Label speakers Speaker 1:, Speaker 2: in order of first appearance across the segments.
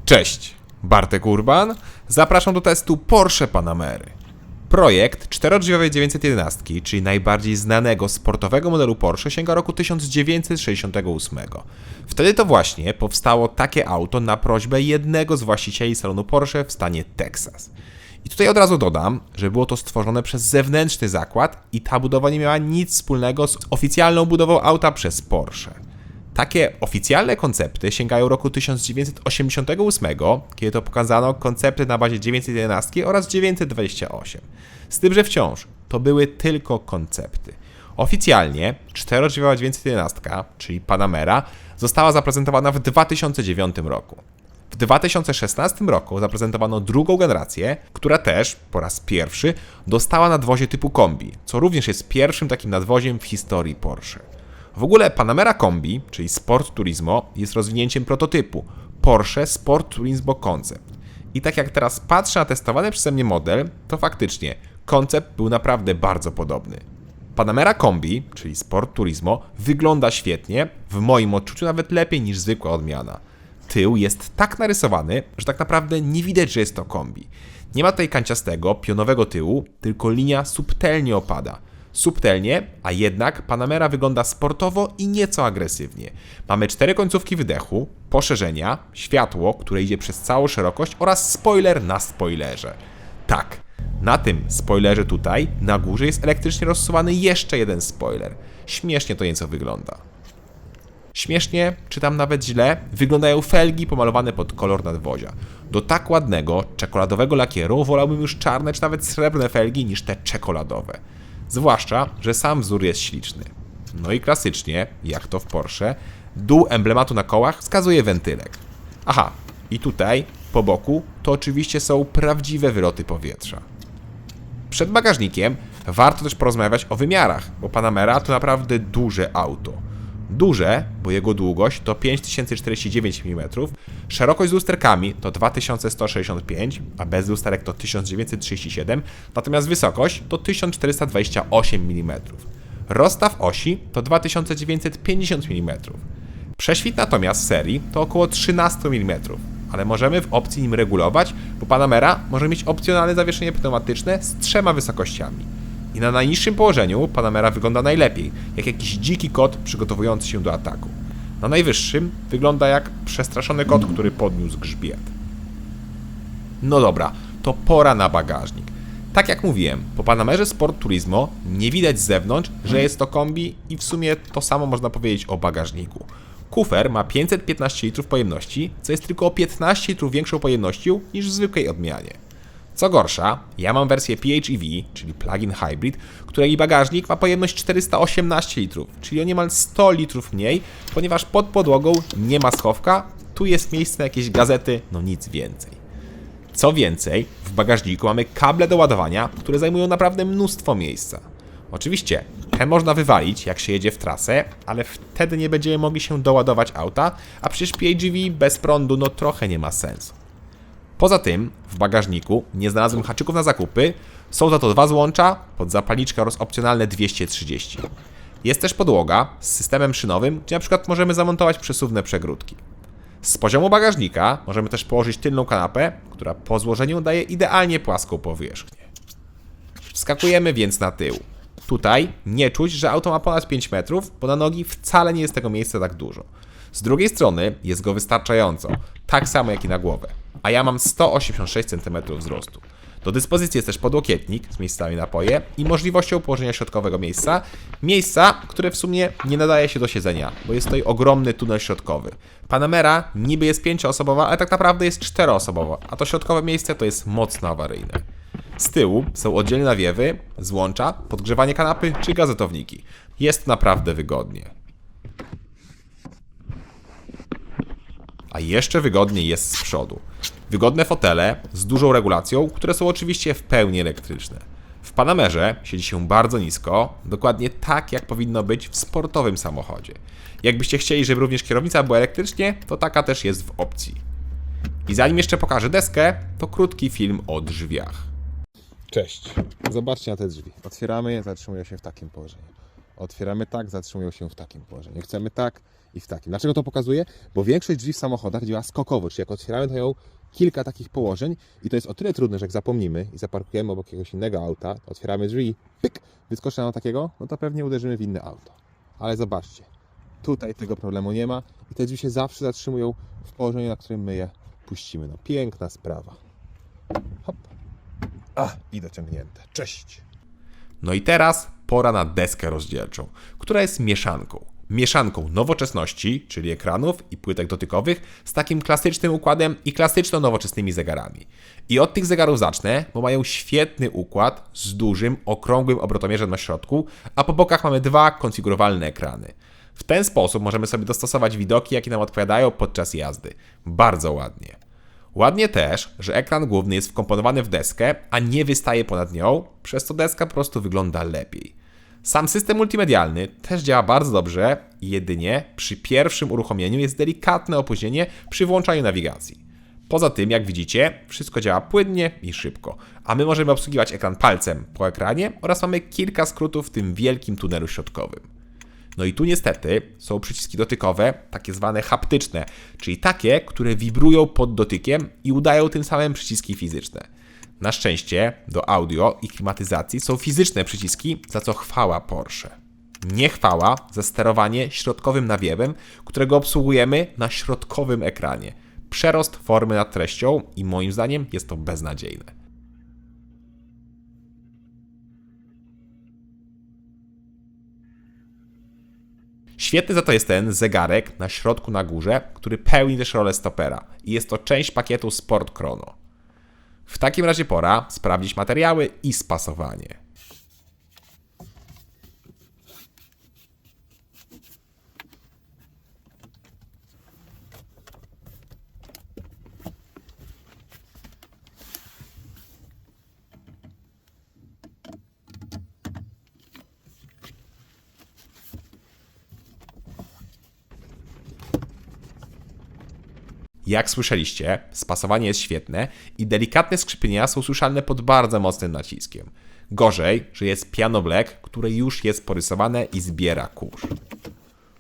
Speaker 1: Cześć, Bartek Urban. Zapraszam do testu Porsche Panamery. Projekt czterodrzwiowej 911, czyli najbardziej znanego sportowego modelu Porsche, sięga roku 1968. Wtedy to właśnie powstało takie auto na prośbę jednego z właścicieli salonu Porsche w stanie Teksas. I tutaj od razu dodam, że było to stworzone przez zewnętrzny zakład i ta budowa nie miała nic wspólnego z oficjalną budową auta przez Porsche. Takie oficjalne koncepty sięgają roku 1988, kiedy to pokazano koncepty na bazie 911 oraz 928. Z tym, że wciąż to były tylko koncepty. Oficjalnie czterodrzwiowa 911, czyli Panamera, została zaprezentowana w 2009 roku. W 2016 roku zaprezentowano drugą generację, która też po raz pierwszy dostała nadwozie typu kombi, co również jest pierwszym takim nadwoziem w historii Porsche. W ogóle Panamera Kombi, czyli Sport Turismo, jest rozwinięciem prototypu Porsche Sport Turismo Concept. I tak jak teraz patrzę na testowany przeze mnie model, to faktycznie koncept był naprawdę bardzo podobny. Panamera Kombi, czyli Sport Turismo, wygląda świetnie, w moim odczuciu nawet lepiej niż zwykła odmiana. Tył jest tak narysowany, że tak naprawdę nie widać, że jest to kombi. Nie ma tutaj kanciastego, pionowego tyłu, tylko linia subtelnie opada. Subtelnie, a jednak Panamera wygląda sportowo i nieco agresywnie. Mamy 4 końcówki wydechu, poszerzenia, światło, które idzie przez całą szerokość oraz spoiler na spoilerze. Tak, na tym spoilerze tutaj, na górze jest elektrycznie rozsuwany jeszcze jeden spoiler. Śmiesznie to nieco wygląda. Śmiesznie, czy tam nawet źle, wyglądają felgi pomalowane pod kolor nadwozia. Do tak ładnego, czekoladowego lakieru wolałbym już czarne czy nawet srebrne felgi niż te czekoladowe. Zwłaszcza, że sam wzór jest śliczny. No i klasycznie, jak to w Porsche, dół emblematu na kołach wskazuje wentylek. Aha, i tutaj, po boku, to oczywiście są prawdziwe wyloty powietrza. Przed bagażnikiem warto też porozmawiać o wymiarach, bo Panamera to naprawdę duże auto. Duże, bo jego długość to 5049 mm, szerokość z lusterkami to 2165, a bez lusterek to 1937, natomiast wysokość to 1428 mm. Rozstaw osi to 2950 mm. Prześwit natomiast z serii to około 13 mm, ale możemy w opcji nim regulować, bo Panamera może mieć opcjonalne zawieszenie pneumatyczne z 3 wysokościami. I na najniższym położeniu Panamera wygląda najlepiej, jak jakiś dziki kot przygotowujący się do ataku. Na najwyższym wygląda jak przestraszony kot, który podniósł grzbiet. No dobra, to pora na bagażnik. Tak jak mówiłem, po Panamerze Sport Turismo nie widać z zewnątrz, że jest to kombi i w sumie to samo można powiedzieć o bagażniku. Kufer ma 515 litrów pojemności, co jest tylko o 15 litrów większą pojemnością niż w zwykłej odmianie. Co gorsza, ja mam wersję PHEV, czyli plug-in hybrid, której bagażnik ma pojemność 418 litrów, czyli o niemal 100 litrów mniej, ponieważ pod podłogą nie ma schowka, tu jest miejsce na jakieś gazety, no nic więcej. Co więcej, w bagażniku mamy kable do ładowania, które zajmują naprawdę mnóstwo miejsca. Oczywiście, te można wywalić, jak się jedzie w trasę, ale wtedy nie będziemy mogli się doładować auta, a przecież PHEV bez prądu no trochę nie ma sensu. Poza tym w bagażniku nie znalazłem haczyków na zakupy, są za to 2 złącza, pod zapalniczkę oraz opcjonalne 230. Jest też podłoga z systemem szynowym, gdzie na przykład możemy zamontować przesuwne przegródki. Z poziomu bagażnika możemy też położyć tylną kanapę, która po złożeniu daje idealnie płaską powierzchnię. Wskakujemy więc na tył. Tutaj nie czuć, że auto ma ponad 5 metrów, bo na nogi wcale nie jest tego miejsca tak dużo. Z drugiej strony jest go wystarczająco, tak samo jak i na głowę. A ja mam 186 cm wzrostu. Do dyspozycji jest też podłokietnik z miejscami na poje i możliwością położenia środkowego miejsca, które w sumie nie nadaje się do siedzenia, bo jest tutaj ogromny tunel środkowy. Panamera niby jest 5-osobowa, ale tak naprawdę jest 4-osobowa, a to środkowe miejsce to jest mocno awaryjne. Z tyłu są oddzielne nawiewy, złącza, podgrzewanie kanapy czy gazetowniki. Jest naprawdę wygodnie. A jeszcze wygodniej jest z przodu. Wygodne fotele z dużą regulacją, które są oczywiście w pełni elektryczne. W Panamerze siedzi się bardzo nisko, dokładnie tak jak powinno być w sportowym samochodzie. Jakbyście chcieli, żeby również kierownica była elektrycznie, to taka też jest w opcji. I zanim jeszcze pokażę deskę, to krótki film o drzwiach. Cześć, zobaczcie na te drzwi. Otwieramy je, zatrzymują się w takim położeniu. Otwieramy tak, zatrzymują się w takim położeniu. Chcemy tak,
Speaker 2: i w takim. Dlaczego to pokazuję? Bo większość drzwi w samochodach działa skokowo, czyli jak otwieramy, to mają kilka takich położeń i to jest o tyle trudne, że jak zapomnimy i zaparkujemy obok jakiegoś innego auta, otwieramy drzwi, pyk, wyskoczy nam takiego, no to pewnie uderzymy w inne auto. Ale zobaczcie, tutaj tego problemu nie ma i te drzwi się zawsze zatrzymują w położeniu, na którym my je puścimy. No piękna sprawa. Hop. I dociągnięte. Cześć!
Speaker 1: No i teraz pora na deskę rozdzielczą, która jest mieszanką. Mieszanką nowoczesności, czyli ekranów i płytek dotykowych, z takim klasycznym układem i klasyczno-nowoczesnymi zegarami. I od tych zegarów zacznę, bo mają świetny układ z dużym, okrągłym obrotomierzem na środku, a po bokach mamy dwa konfigurowalne ekrany. W ten sposób możemy sobie dostosować widoki, jakie nam odpowiadają podczas jazdy. Bardzo ładnie. Ładnie też, że ekran główny jest wkomponowany w deskę, a nie wystaje ponad nią, przez co deska po prostu wygląda lepiej. Sam system multimedialny też działa bardzo dobrze, jedynie przy pierwszym uruchomieniu jest delikatne opóźnienie przy włączaniu nawigacji. Poza tym, jak widzicie, wszystko działa płynnie i szybko, a my możemy obsługiwać ekran palcem po ekranie oraz mamy kilka skrótów w tym wielkim tunelu środkowym. No i tu niestety są przyciski dotykowe, takie zwane haptyczne, czyli takie, które wibrują pod dotykiem i udają tym samym przyciski fizyczne. Na szczęście do audio i klimatyzacji są fizyczne przyciski, za co chwała Porsche. Nie chwała za sterowanie środkowym nawiewem, którego obsługujemy na środkowym ekranie. Przerost formy nad treścią i moim zdaniem jest to beznadziejne. Świetny za to jest ten zegarek na środku na górze, który pełni też rolę stopera i jest to część pakietu Sport Chrono. W takim razie pora sprawdzić materiały i spasowanie. Jak słyszeliście, spasowanie jest świetne i delikatne skrzypienia są słyszalne pod bardzo mocnym naciskiem. Gorzej, że jest piano black, które już jest porysowane i zbiera kurz.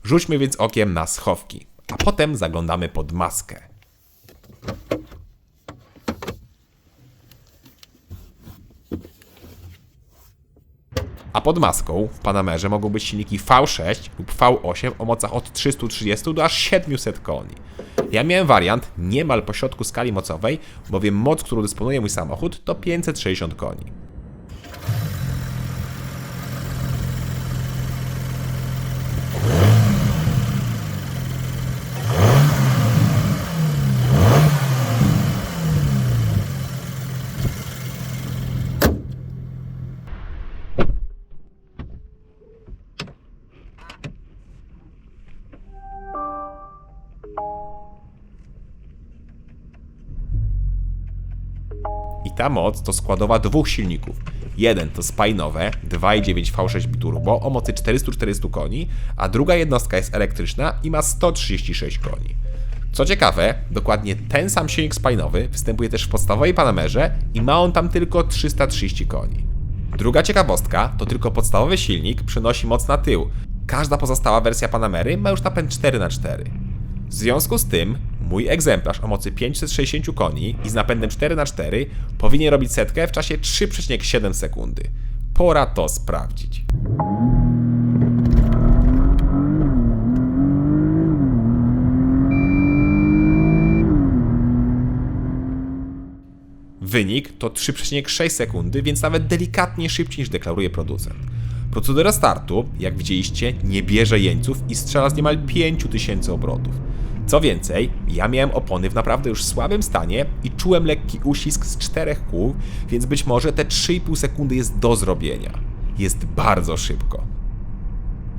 Speaker 1: Rzućmy więc okiem na schowki, a potem zaglądamy pod maskę. A pod maską w Panamerze mogą być silniki V6 lub V8 o mocach od 330 do aż 700 koni. Ja miałem wariant niemal po środku skali mocowej, bowiem moc, którą dysponuje mój samochód, to 560 koni. I ta moc to składowa dwóch silników. Jeden to spalinowe 2.9 V6 biturbo o mocy 440 koni, a druga jednostka jest elektryczna i ma 136 koni. Co ciekawe, dokładnie ten sam silnik spalinowy występuje też w podstawowej Panamerze i ma on tam tylko 330 koni. Druga ciekawostka to tylko podstawowy silnik przenosi moc na tył. Każda pozostała wersja Panamery ma już napęd 4x4. W związku z tym mój egzemplarz o mocy 560 koni i z napędem 4x4 powinien robić setkę w czasie 3,7 sekundy. Pora to sprawdzić. Wynik to 3,6 sekundy, więc nawet delikatnie szybciej niż deklaruje producent. Procedura startu, jak widzieliście, nie bierze jeńców i strzela z niemal 5000 obrotów. Co więcej, ja miałem opony w naprawdę już słabym stanie i czułem lekki uścisk z 4 kół, więc być może te 3,5 sekundy jest do zrobienia. Jest bardzo szybko.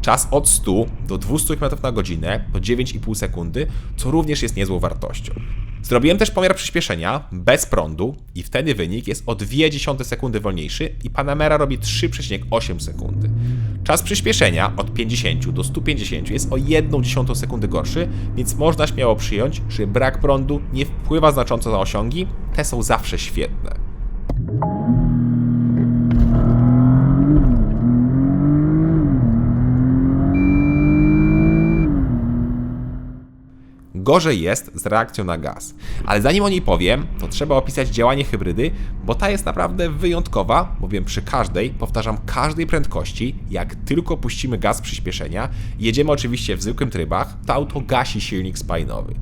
Speaker 1: Czas od 100 do 200 km na godzinę to 9,5 sekundy, co również jest niezłą wartością. Zrobiłem też pomiar przyspieszenia bez prądu i wtedy wynik jest o 0,2 sekundy wolniejszy i Panamera robi 3,8 sekundy. Czas przyspieszenia od 50 do 150 jest o 0,1 sekundy gorszy, więc można śmiało przyjąć, że brak prądu nie wpływa znacząco na osiągi, te są zawsze świetne. Gorzej jest z reakcją na gaz. Ale zanim o niej powiem, to trzeba opisać działanie hybrydy, bo ta jest naprawdę wyjątkowa, bowiem przy każdej, powtarzam, każdej prędkości, jak tylko puścimy gaz przyspieszenia, jedziemy oczywiście w zwykłym trybach, to auto gasi silnik spalinowy.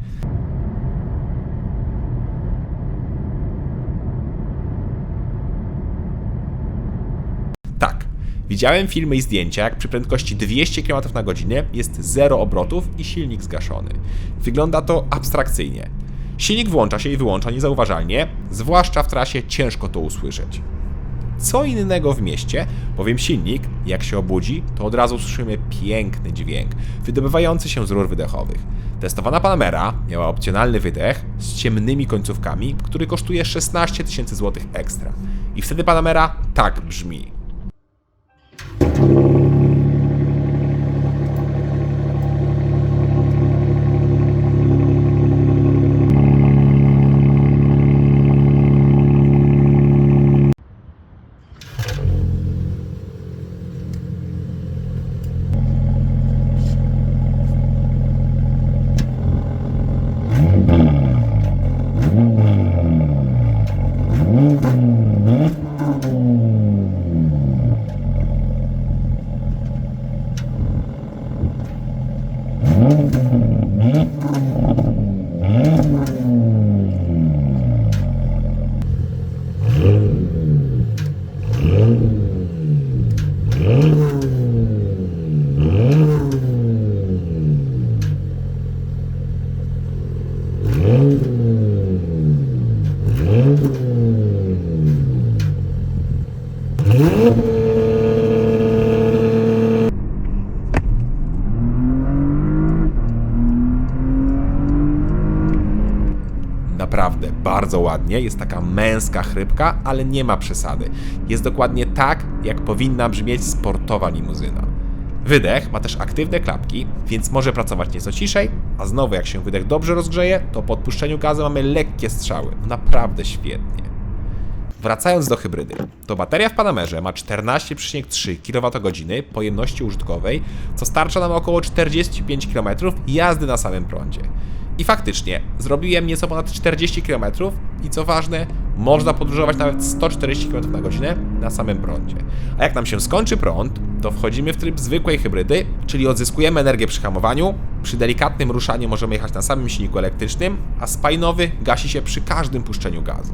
Speaker 1: Tak, widziałem filmy i zdjęcia, jak przy prędkości 200 km na godzinę jest 0 obrotów i silnik zgaszony. Wygląda to abstrakcyjnie. Silnik włącza się i wyłącza niezauważalnie, zwłaszcza w trasie ciężko to usłyszeć. Co innego w mieście, bowiem silnik, jak się obudzi, to od razu słyszymy piękny dźwięk, wydobywający się z rur wydechowych. Testowana Panamera miała opcjonalny wydech z ciemnymi końcówkami, który kosztuje 16 000 złotych ekstra. I wtedy Panamera tak brzmi. Naprawdę bardzo ładnie, jest taka męska chrypka, ale nie ma przesady. Jest dokładnie tak, jak powinna brzmieć sportowa limuzyna. Wydech ma też aktywne klapki, więc może pracować nieco ciszej, a znowu jak się wydech dobrze rozgrzeje, to po odpuszczeniu gazu mamy lekkie strzały. Naprawdę świetnie. Wracając do hybrydy, to bateria w Panamerze ma 14,3 kWh pojemności użytkowej, co starcza nam około 45 km jazdy na samym prądzie. I faktycznie, zrobiłem nieco ponad 40 km i co ważne, można podróżować nawet 140 km na godzinę na samym prądzie. A jak nam się skończy prąd, to wchodzimy w tryb zwykłej hybrydy, czyli odzyskujemy energię przy hamowaniu, przy delikatnym ruszaniu możemy jechać na samym silniku elektrycznym, a spalinowy gasi się przy każdym puszczeniu gazu.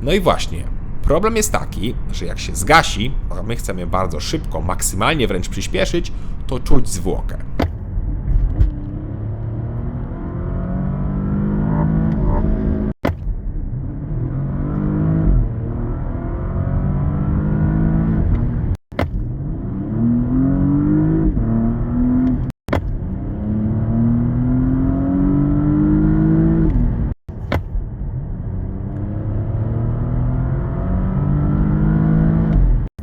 Speaker 1: No i właśnie, problem jest taki, że jak się zgasi, a my chcemy bardzo szybko, maksymalnie wręcz przyspieszyć, to czuć zwłokę.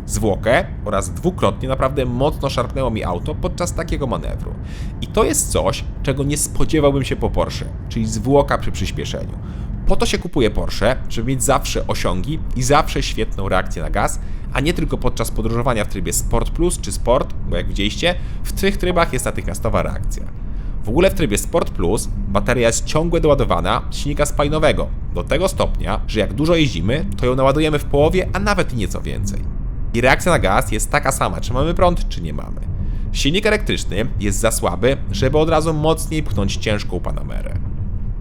Speaker 1: Zwłokę oraz dwukrotnie naprawdę mocno szarpnęło mi auto podczas takiego manewru. I to jest coś, czego nie spodziewałbym się po Porsche, czyli zwłoka przy przyspieszeniu. Po to się kupuje Porsche, żeby mieć zawsze osiągi i zawsze świetną reakcję na gaz, a nie tylko podczas podróżowania w trybie Sport Plus czy Sport, bo jak widzieliście, w tych trybach jest natychmiastowa reakcja. W ogóle w trybie Sport Plus bateria jest ciągle doładowana z silnika spalinowego, do tego stopnia, że jak dużo jeździmy, to ją naładujemy w połowie, a nawet i nieco więcej. I reakcja na gaz jest taka sama, czy mamy prąd, czy nie mamy. Silnik elektryczny jest za słaby, żeby od razu mocniej pchnąć ciężką Panamerę.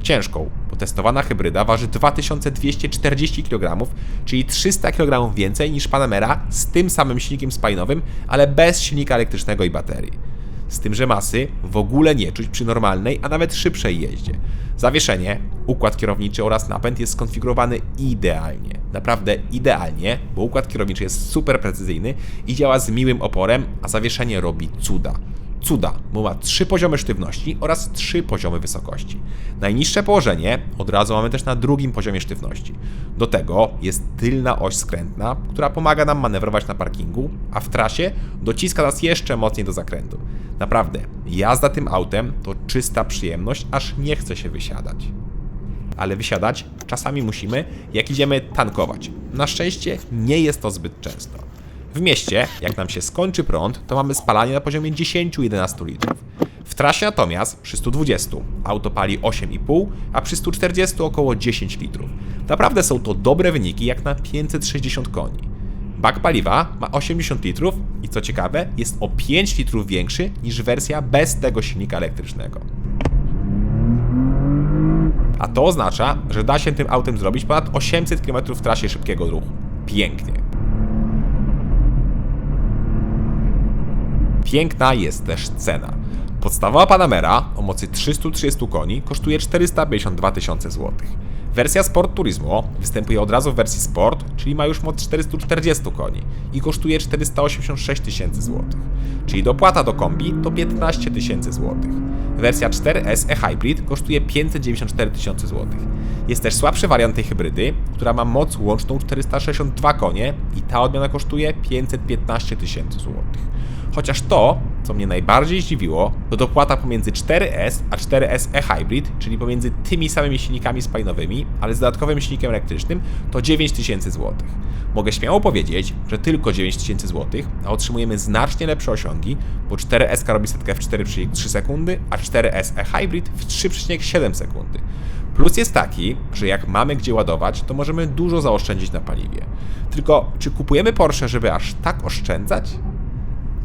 Speaker 1: Ciężką, bo testowana hybryda waży 2240 kg, czyli 300 kg więcej niż Panamera z tym samym silnikiem spalinowym, ale bez silnika elektrycznego i baterii. Z tym, że masy w ogóle nie czuć przy normalnej, a nawet szybszej jeździe. Zawieszenie, układ kierowniczy oraz napęd jest skonfigurowany idealnie. Naprawdę idealnie, bo układ kierowniczy jest super precyzyjny i działa z miłym oporem, a zawieszenie robi cuda. Cuda, bo ma 3 poziomy sztywności oraz 3 poziomy wysokości. Najniższe położenie od razu mamy też na drugim poziomie sztywności. Do tego jest tylna oś skrętna, która pomaga nam manewrować na parkingu, a w trasie dociska nas jeszcze mocniej do zakrętu. Naprawdę, jazda tym autem to czysta przyjemność, aż nie chce się wysiadać. Ale wysiadać czasami musimy, jak idziemy tankować. Na szczęście nie jest to zbyt często. W mieście, jak nam się skończy prąd, to mamy spalanie na poziomie 10-11 litrów. W trasie natomiast przy 120 auto pali 8,5, a przy 140 około 10 litrów. Naprawdę są to dobre wyniki jak na 560 koni. Bak paliwa ma 80 litrów i co ciekawe jest o 5 litrów większy niż wersja bez tego silnika elektrycznego. A to oznacza, że da się tym autem zrobić ponad 800 km w trasie szybkiego ruchu. Pięknie. Piękna jest też cena. Podstawowa Panamera o mocy 330 koni kosztuje 452 tysiące złotych. Wersja Sport Turismo występuje od razu w wersji Sport, czyli ma już moc 440 koni i kosztuje 486 tysięcy złotych. Czyli dopłata do kombi to 15 tysięcy złotych. Wersja 4S e-Hybrid kosztuje 594 tysiące złotych. Jest też słabszy wariant tej hybrydy, która ma moc łączną 462 konie i ta odmiana kosztuje 515 tysięcy złotych. Chociaż to, co mnie najbardziej zdziwiło, to dopłata pomiędzy 4S a 4S e-Hybrid, czyli pomiędzy tymi samymi silnikami spalinowymi, ale z dodatkowym silnikiem elektrycznym, to 9 tysięcy złotych. Mogę śmiało powiedzieć, że tylko 9 tysięcy złotych, a otrzymujemy znacznie lepsze osiągi, bo 4S robi setkę w 4,3 sekundy, a 4S e-Hybrid w 3,7 sekundy. Plus jest taki, że jak mamy gdzie ładować, to możemy dużo zaoszczędzić na paliwie. Tylko czy kupujemy Porsche, żeby aż tak oszczędzać?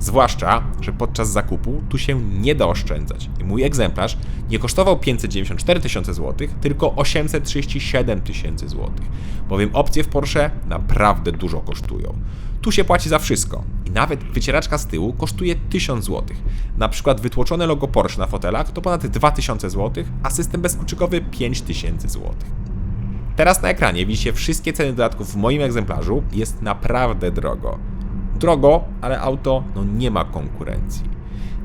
Speaker 1: Zwłaszcza, że podczas zakupu tu się nie da oszczędzać. I mój egzemplarz nie kosztował 594 tysiące złotych, tylko 837 tysięcy złotych. Bowiem opcje w Porsche naprawdę dużo kosztują. Tu się płaci za wszystko. I nawet wycieraczka z tyłu kosztuje 1000 złotych. Na przykład wytłoczone logo Porsche na fotelach to ponad 2000 złotych, a system bezkluczykowy 5000 złotych. Teraz na ekranie widzicie wszystkie ceny dodatków w moim egzemplarzu. Jest naprawdę drogo. Drogo, ale auto nie ma konkurencji.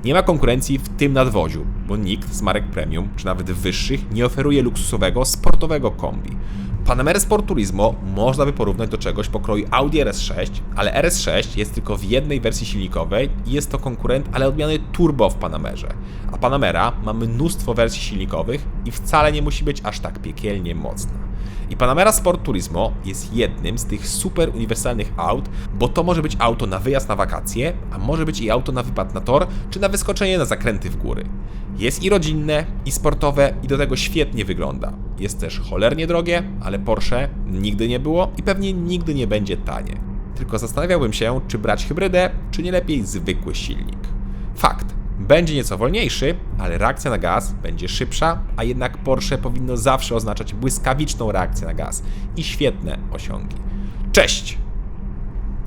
Speaker 1: Nie ma konkurencji w tym nadwoziu, bo nikt z marek premium, czy nawet wyższych, nie oferuje luksusowego, sportowego kombi. Panamerę Sport Turismo można by porównać do czegoś pokroju Audi RS6, ale RS6 jest tylko w jednej wersji silnikowej i jest to konkurent, ale odmiany turbo w Panamerze. A Panamera ma mnóstwo wersji silnikowych i wcale nie musi być aż tak piekielnie mocna. I Panamera Sport Turismo jest jednym z tych super uniwersalnych aut, bo to może być auto na wyjazd na wakacje, a może być i auto na wypad na tor, czy na wyskoczenie na zakręty w góry. Jest i rodzinne, i sportowe, i do tego świetnie wygląda. Jest też cholernie drogie, ale Porsche nigdy nie było i pewnie nigdy nie będzie tanie. Tylko zastanawiałbym się, czy brać hybrydę, czy nie lepiej zwykły silnik. Fakt. Będzie nieco wolniejszy, ale reakcja na gaz będzie szybsza, a jednak Porsche powinno zawsze oznaczać błyskawiczną reakcję na gaz i świetne osiągi. Cześć!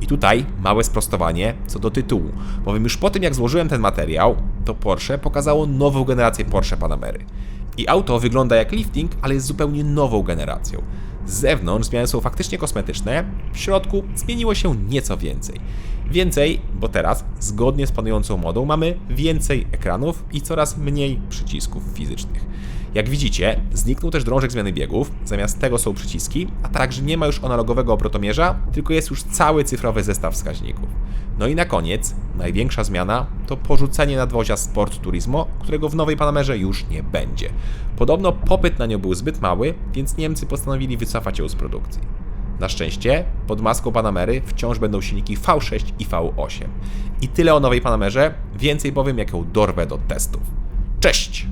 Speaker 1: I tutaj małe sprostowanie co do tytułu, bowiem już po tym jak złożyłem ten materiał, to Porsche pokazało nową generację Porsche Panamery. I auto wygląda jak lifting, ale jest zupełnie nową generacją. Z zewnątrz zmiany są faktycznie kosmetyczne, w środku zmieniło się nieco więcej. Więcej, bo teraz, zgodnie z panującą modą, mamy więcej ekranów i coraz mniej przycisków fizycznych. Jak widzicie, zniknął też drążek zmiany biegów, zamiast tego są przyciski, a także nie ma już analogowego obrotomierza, tylko jest już cały cyfrowy zestaw wskaźników. No i na koniec, największa zmiana to porzucenie nadwozia Sport Turismo, którego w nowej Panamerze już nie będzie. Podobno popyt na nią był zbyt mały, więc Niemcy postanowili wycofać ją z produkcji. Na szczęście, pod maską Panamery wciąż będą silniki V6 i V8. I tyle o nowej Panamerze, więcej powiem jak ją dorwę do testów. Cześć!